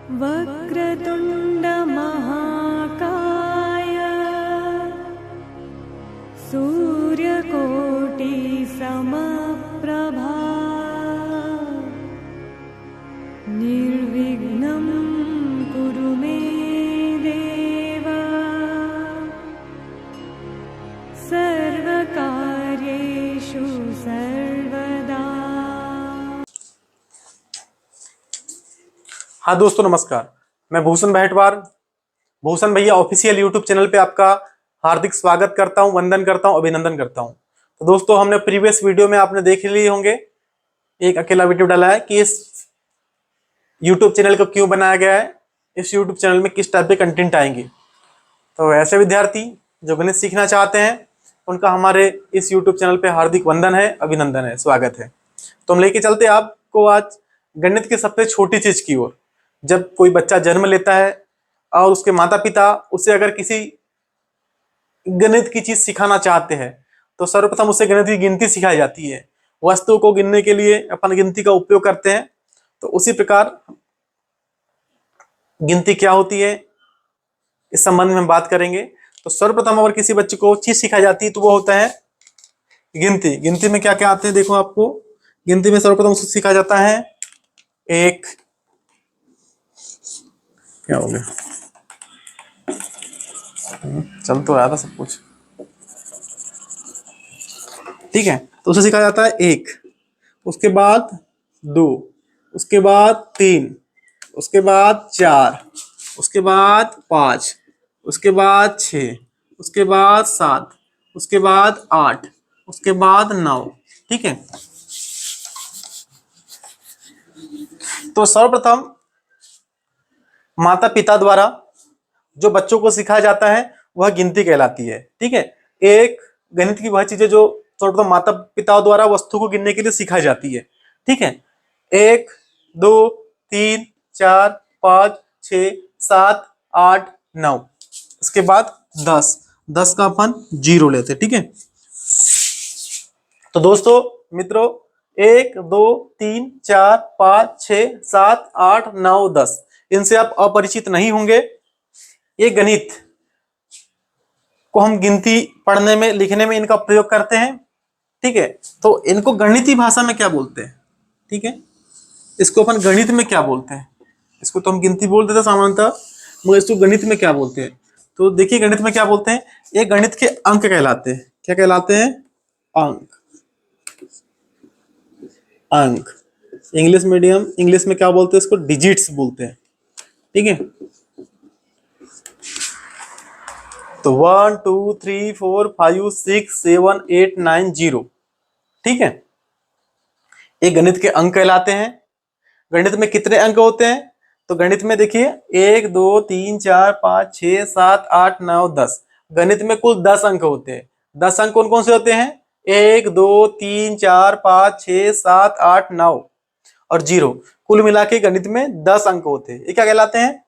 वक्रतुण्ड महाकाय सूर्यकोटि समप्रभा निर्विघ्नं कुरु मे देव सर्वकार्येषु सर्वदा। हाँ दोस्तों नमस्कार, मैं भूषण भाटवार भूषण भैया ऑफिशियल यूट्यूब चैनल पे आपका हार्दिक स्वागत करता हूं, वंदन करता हूं, अभिनंदन करता हूं। तो दोस्तों हमने प्रीवियस वीडियो में आपने देख लिए होंगे, एक अकेला वीडियो डाला है कि इस यूट्यूब चैनल को क्यों बनाया गया है, इस यूट्यूब चैनल में किस टाइप के कंटेंट आएंगे। तो ऐसे विद्यार्थी जो गणित सीखना चाहते हैं उनका हमारे इस यूट्यूब चैनल पे हार्दिक वंदन है, अभिनंदन है, स्वागत है। तो हम लेके चलते आपको आज गणित की सबसे छोटी चीज की ओर। जब कोई बच्चा जन्म लेता है और उसके माता पिता उसे अगर किसी गणित की चीज सिखाना चाहते हैं तो सर्वप्रथम उसे गणित की गिनती सिखाई जाती है। वस्तु को गिनने के लिए अपन गिनती का उपयोग करते हैं। तो उसी प्रकार गिनती क्या होती है इस संबंध में हम बात करेंगे। तो सर्वप्रथम अगर किसी बच्चे को चीज सिखाई जाती है तो वो होता है गिनती। गिनती में क्या क्या आते हैं देखो, आपको गिनती में सर्वप्रथम उसे सिखाया जाता है एक, क्या हो गया, चल तो रहा था सब कुछ, ठीक है। तो उसे सिखाया जाता है एक, उसके बाद दो, उसके बाद तीन, उसके बाद चार, उसके बाद पांच, उसके बाद छः, उसके बाद सात, उसके बाद आठ, उसके बाद नौ, ठीक है। तो सर्वप्रथम माता पिता द्वारा जो बच्चों को सिखाया जाता है वह गिनती कहलाती है, ठीक है। एक गणित की वह चीजें जो सर्वप्रथम माता पिता द्वारा वस्तु को गिनने के लिए सिखाई जाती है, ठीक है। एक, दो, तीन, चार, पाँच, छ, सात, आठ, नौ, इसके बाद 10, 10 का अपन जीरो लेते, ठीक है। तो दोस्तों मित्रों, 1, 2, 3, 4, 5, 6, 7, 8, 9, 10, इनसे आप अपरिचित नहीं होंगे। ये गणित को हम गिनती पढ़ने में लिखने में इनका प्रयोग करते हैं, ठीक है। तो इनको गणितीय भाषा में क्या बोलते हैं, ठीक है। इसको अपन गणित में क्या बोलते हैं, इसको तो हम गिनती बोल देते सामान्यतः, मगर इसको गणित में क्या बोलते हैं। तो देखिए गणित में क्या बोलते हैं, ये गणित के अंक कहलाते हैं। क्या कहलाते हैं? अंक। अंक इंग्लिश मीडियम, इंग्लिश में क्या बोलते हैं इसको? डिजिट्स बोलते हैं, ठीक है। तो 1 2 3 4 5 6 7 8 9 0, ठीक है। ये गणित के अंक कहलाते हैं। गणित में कितने अंक होते हैं? तो गणित में देखिए 1 2 3 4 5 6 7 8 9 10, गणित में कुल 10 अंक होते हैं। 10 अंक कौन कौन से होते हैं? 1 2 3 4 5 6 7 8 9 और 0, कुल मिला के गणित में 10 अंक होते हैं। ये क्या कहलाते हैं?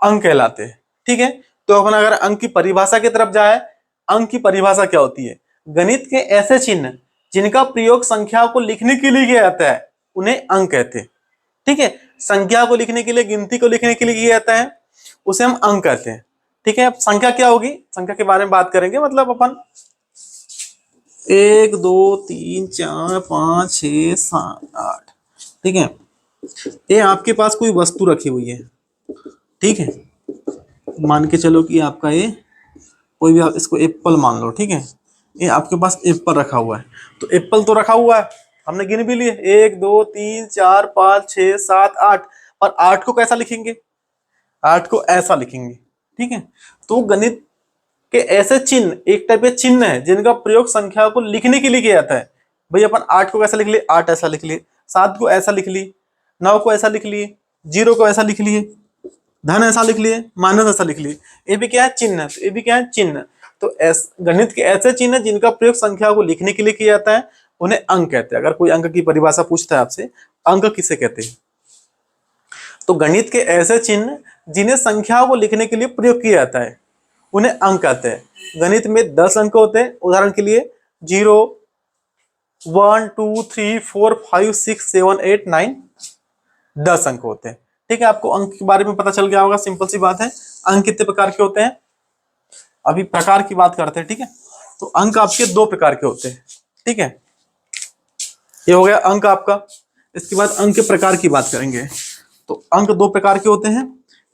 अंक कहलाते हैं, ठीक है। तो अपन अगर अंक की परिभाषा की तरफ जाए, अंक की परिभाषा क्या होती है? गणित के ऐसे चिन्ह जिनका प्रयोग संख्या को लिखने के लिए किया जाता है उन्हें अंक कहते हैं, ठीक है। संख्या को लिखने के लिए, गिनती को लिखने के लिए किया जाता है उसे हम अंक कहते हैं, ठीक है। अब संख्या क्या होगी, संख्या के बारे में बात करेंगे। मतलब अपन 1 2 3 4 5 6 7 8, ठीक है। ये आपके पास कोई वस्तु रखी हुई है, ठीक है। मान के चलो कि आपका ये कोई भी, आप इसको एप्पल मान लो, ठीक है। ये आपके पास एप्पल रखा हुआ है। तो एप्पल तो रखा हुआ है, हमने गिन भी लिए 1 2 3 4 5 6 7 8, और 8 को कैसा लिखेंगे? 8 को ऐसा लिखेंगे, ठीक है। तो गणित के ऐसे चिन्ह एक टाइप के चिन्ह है जिनका प्रयोग संख्या को लिखने के लिए किया जाता है। भाई अपन 8 को कैसा लिख लिए? 8 ऐसा लिख लिए। 7 को ऐसा लिख लिए, 9 को ऐसा लिख लिए, 0 को ऐसा लिख लिए, धन ऐसा लिख लिए, माइनस ऐसा लिख लिए। ये भी क्या है? चिन्ह। तो ये भी क्या है? चिन्ह। तो गणित के ऐसे चिन्ह जिनका प्रयोग संख्या को लिखने के लिए किया जाता है उन्हें अंक कहते हैं। अगर कोई अंक की परिभाषा पूछता है आपसे, अंक किसे कहते हैं? तो गणित के ऐसे चिन्ह जिन्हें संख्या को लिखने के लिए प्रयोग किया जाता है उन्हें अंक कहते हैं। गणित में 10 अंक होते हैं। उदाहरण के लिए 0 1 2 3 4 5 6 7 8 9, 10 अंक होते हैं, ठीक है, आपको अंक के बारे में पता चल गया होगा, सिंपल सी बात है। अंक कितने प्रकार के होते हैं, अभी प्रकार की बात करते हैं, ठीक है। तो अंक आपके दो प्रकार के होते हैं, ठीक है। ये हो गया अंक आपका। इसके बाद अंक के प्रकार की बात करेंगे। तो अंक दो प्रकार के होते हैं,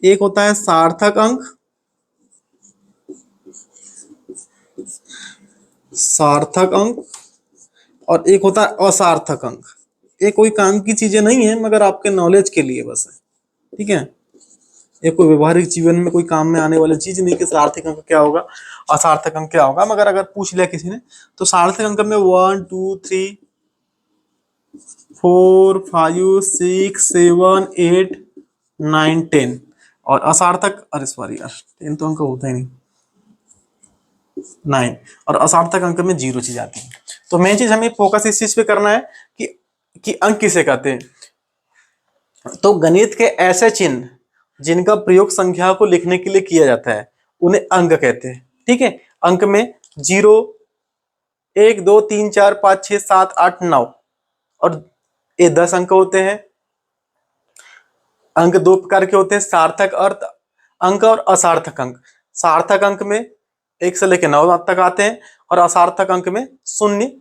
एक होता है सार्थक अंक, सार्थक अंक, और एक होता है असार्थक अंक। ये कोई काम की चीजें नहीं है, मगर आपके नॉलेज के लिए बस है, ठीक है। ये कोई व्यवहारिक जीवन में कोई काम में आने वाली चीज नहीं कि सार्थक अंक क्या होगा, असार्थक अंक क्या होगा। मगर अगर पूछ लिया किसी ने तो सार्थक अंक में 1 2 3 4 5 6 7 8 9 10, और असार्थक, अरे सॉरी यार 10 तो अंक होता ही नहीं, 9, और असार्थक अंक में 0 चीज आती है। तो मेन चीज हमें फोकस इस चीज पे करना है कि अंक किसे कहते हैं। तो गणित के ऐसे चिन्ह जिनका प्रयोग संख्या को लिखने के लिए किया जाता है उन्हें अंक कहते हैं, ठीक है। अंक में 0 1 2 3 4 5 6 7 8 9 और ये 10 अंक होते हैं। अंक दो प्रकार के होते हैं, सार्थक अर्थ अंक और असार्थक अंक। सार्थक अंक में 1 से लेकर 9 तक आते हैं, और असार्थक अंक में 0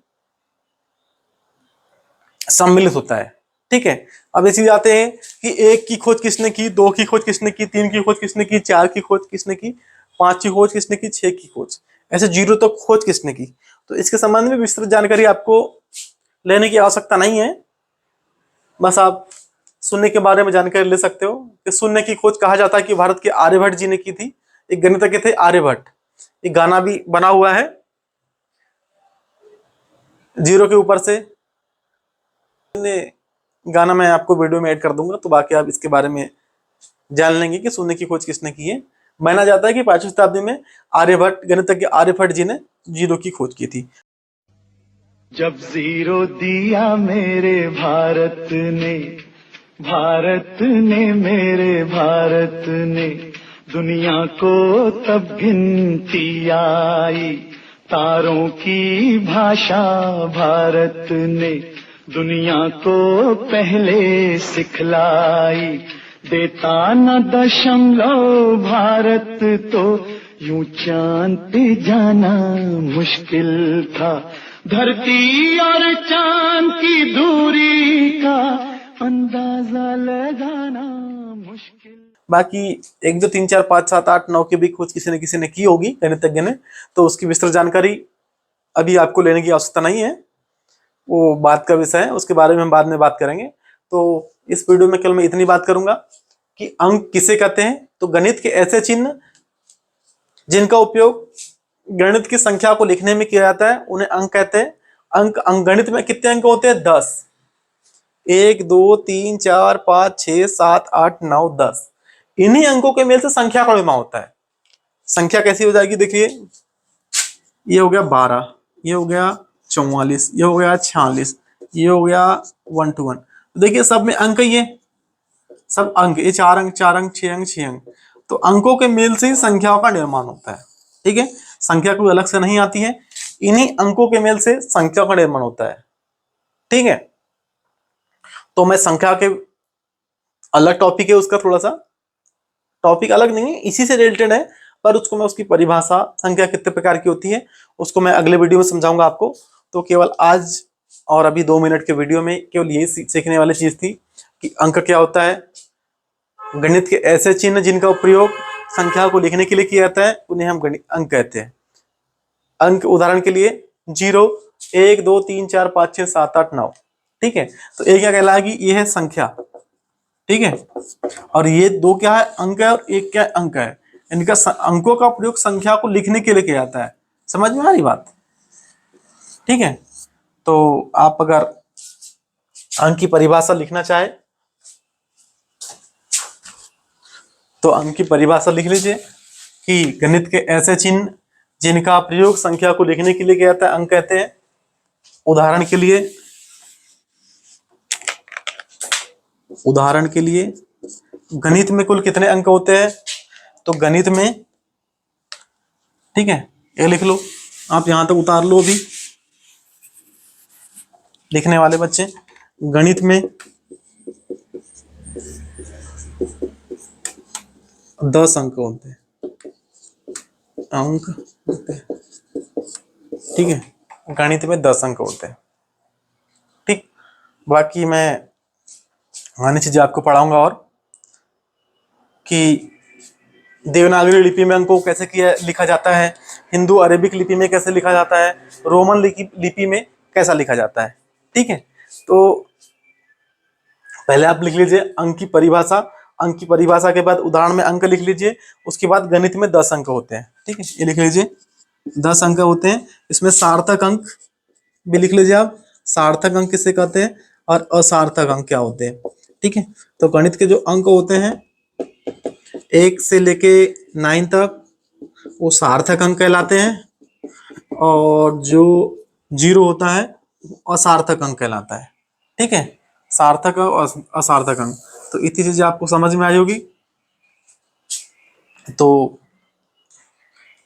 सम्मिलित होता है, ठीक है। अब ऐसी आते हैं कि 1 की खोज किसने की, 2 की खोज किसने की, 3 की खोज किसने की, 4 की खोज किसने की, 5 की खोज किसने की, 6 की खोज, ऐसे 0 तक खोज किसने की। तो इसके संबंध में विस्तृत जानकारी आपको लेने की आवश्यकता नहीं है, बस आप शून्य के बारे में जानकारी ले सकते हो कि शून्य की खोज कहा जाता है कि भारत के आर्यभट्ट जी ने की थी। एक गणितज्ञ थे आर्यभट्ट, एक गाना भी बना हुआ है 0 के ऊपर से, गाना मैं आपको वीडियो में ऐड कर दूंगा, तो बाकी आप इसके बारे में जान लेंगे कि शून्य की खोज किसने की है। माना जाता है कि 5वीं शताब्दी में आर्यभट्ट, गणितज्ञ आर्यभट्ट जी ने 0 की खोज की थी। जब 0 दिया मेरे भारत ने मेरे भारत ने, दुनिया को तब गिनती आई, तारों की भाषा भारत ने दुनिया को पहले सिखलाई। देता न दशमलव भारत तो यूं चांद पे जाना मुश्किल था, धरती और चांद की दूरी का अंदाजा लगाना मुश्किल। बाकी 1 2 3 4 5 7 8 9 की भी खोज किसी ने की होगी गणितज्ञ ने, तो उसकी विस्तृत जानकारी अभी आपको लेने की आवश्यकता नहीं है, वो बात का विषय है, उसके बारे में हम बाद में बात करेंगे। तो इस वीडियो में केवल मैं इतनी बात करूंगा कि अंक किसे कहते हैं। तो गणित के ऐसे चिन्ह जिनका उपयोग गणित की संख्या को लिखने में किया जाता है उन्हें अंक कहते हैं। अंक गणित में कितने अंक होते हैं, 10, 1 2 3 4 5 6 7 8 9 10। इन्हीं अंकों के मेल से संख्या का निर्माण होता है। संख्या कैसी हो जाएगी, देखिए ये हो गया 12, ये हो गया 44, ये हो गया 46, ये हो गया 1 to 1। देखिए सब में अंक ही है, सब अंक, ये 4 अंक 4 अंक 6 अंक 6 अंक। तो अंकों के मेल से ही संख्याओं का निर्माण होता है, ठीक है। संख्या कोई अलग से नहीं आती है, इन्हीं अंकों के मेल से संख्या का निर्माण होता है, ठीक है। तो मैं संख्या के अलग टॉपिक है, उसका थोड़ा सा टॉपिक अलग नहीं है, इसी से रिलेटेड है, पर उसको मैं उसकी परिभाषा, संख्या कितने प्रकार की होती है, उसको मैं अगले वीडियो में समझाऊंगा आपको। तो केवल आज और अभी 2 मिनट के वीडियो में केवल यही सीखने वाली चीज थी कि अंक क्या होता है, गणित के ऐसे चिन्ह जिनका उपयोग संख्या को लिखने के लिए किया जाता है उन्हें हम अंक कहते हैं। अंक उदाहरण के लिए 0 1 2 3 4 5 6 7 8 9, ठीक है। तो एक क्या कहलाएगी, ये है संख्या, ठीक है। और ये 2 क्या है, अंक है, और 1 क्या है, अंक है। इनका अंकों का प्रयोग संख्या को लिखने के लिए किया जाता है। समझ में आ रही बात, ठीक है। तो आप अगर अंक की परिभाषा लिखना चाहे तो अंक की परिभाषा लिख लीजिए कि गणित के ऐसे चिन्ह जिनका प्रयोग संख्या को लिखने के लिए किया जाता है अंक कहते हैं। उदाहरण के लिए गणित में कुल कितने अंक होते हैं, तो गणित में, ठीक है, ये लिख लो, आप यहां तक उतार लो अभी लिखने वाले बच्चे। गणित में 10 अंक होते हैं, अंक होते हैं, ठीक है। गणित में 10 अंक होते हैं, ठीक। बाकी मैं अन्य चीजें आपको पढ़ाऊंगा, और कि देवनागरी लिपि में अंकों को कैसे किया लिखा जाता है, हिंदू अरेबिक लिपि में कैसे लिखा जाता है, रोमन लिपि में कैसा लिखा जाता है, ठीक है। तो पहले आप लिख लीजिए अंक की परिभाषा, अंक की परिभाषा के बाद उदाहरण में अंक लिख लीजिए, उसके बाद गणित में 10 अंक होते हैं, ठीक है। ये लिख लीजिए 10 अंक होते हैं, इसमें सार्थक अंक भी लिख लीजिए आप, सार्थक अंक किसे कहते हैं और असार्थक अंक क्या होते हैं, ठीक है। तो गणित के जो अंक होते हैं 1 से लेके 9 तक वो सार्थक अंक कहलाते हैं, और जो 0 होता है असार्थक अंक कहलाता है, ठीक है। सार्थक और असार्थक अंक, तो इतनी चीजें आपको समझ में आई होगी। तो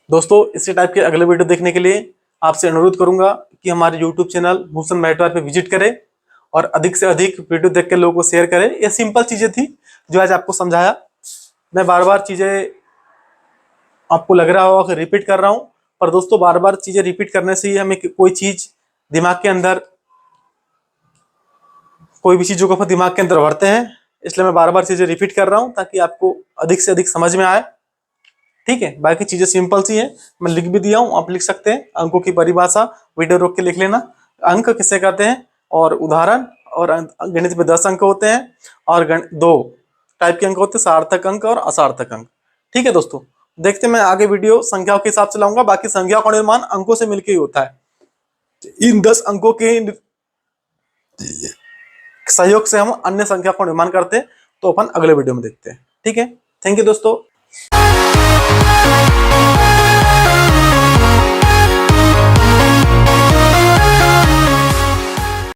दोस्तों इसी टाइप के अगले वीडियो देखने के लिए आपसे अनुरोध करूंगा कि हमारे यूट्यूब चैनल भूषण महटवार पे विजिट करें और अधिक से अधिक वीडियो देख के लोगों को शेयर करें। ये सिंपल चीजें थी जो आज आपको समझाया। मैं बार बार चीजें आपको लग रहा होगा कि रिपीट कर रहा हूं, पर दोस्तों बार बार चीजें रिपीट करने से ही हमें कोई चीज दिमाग के अंदर, कोई भी चीजों को दिमाग के अंदर भरते हैं, इसलिए मैं बार बार चीजें रिपीट कर रहा हूं ताकि आपको अधिक से अधिक समझ में आए, ठीक है। बाकी चीजें सिंपल सी है, मैं लिख भी दिया हूं, आप लिख सकते हैं। अंकों की परिभाषा वीडियो रोक के लिख लेना, अंक किसे कहते हैं और उदाहरण, और गणित में 10 अंक होते हैं, और 2 टाइप के अंक होते हैं, सार्थक अंक और असार्थक अंक, ठीक है। दोस्तों देखते हैं, मैं आगे वीडियो संख्याओं के हिसाब से लाऊंगा। बाकी संख्याओं का निर्माण अंकों से मिलकर ही होता है, इन 10 अंकों के सहयोग से हम अन्य संख्या का निर्माण करते हैं, तो अपन अगले वीडियो में देखते हैं, ठीक है। थैंक यू दोस्तों।